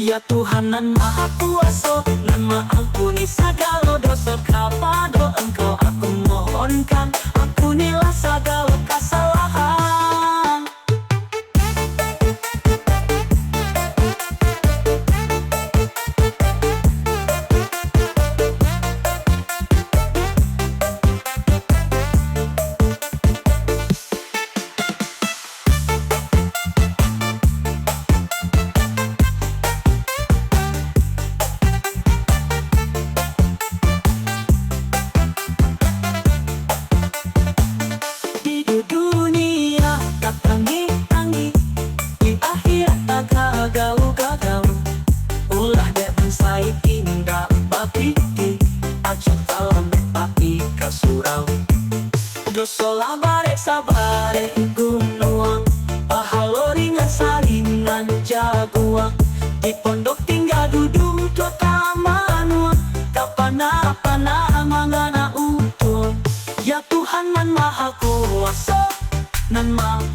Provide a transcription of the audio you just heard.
Ya Tuhan nan Maha Kuasa, nan mengampuni segala dosa. Kepada Engkau aku mohonkan, ampunilah segala kesalahan. Di dunia tak tangi-tangi, di akhirat tak galau-galau. Ulah dek bensai indah bapiti, acok dalam bepaki kasurau. Dosolah barek sabare gunung, pahalo ringan salingan jaguang. Di pondok tinggal duduk tota manua, kapana-pana mangana utuh. Ya Tuhan nan Maha Kuasa, nan Maha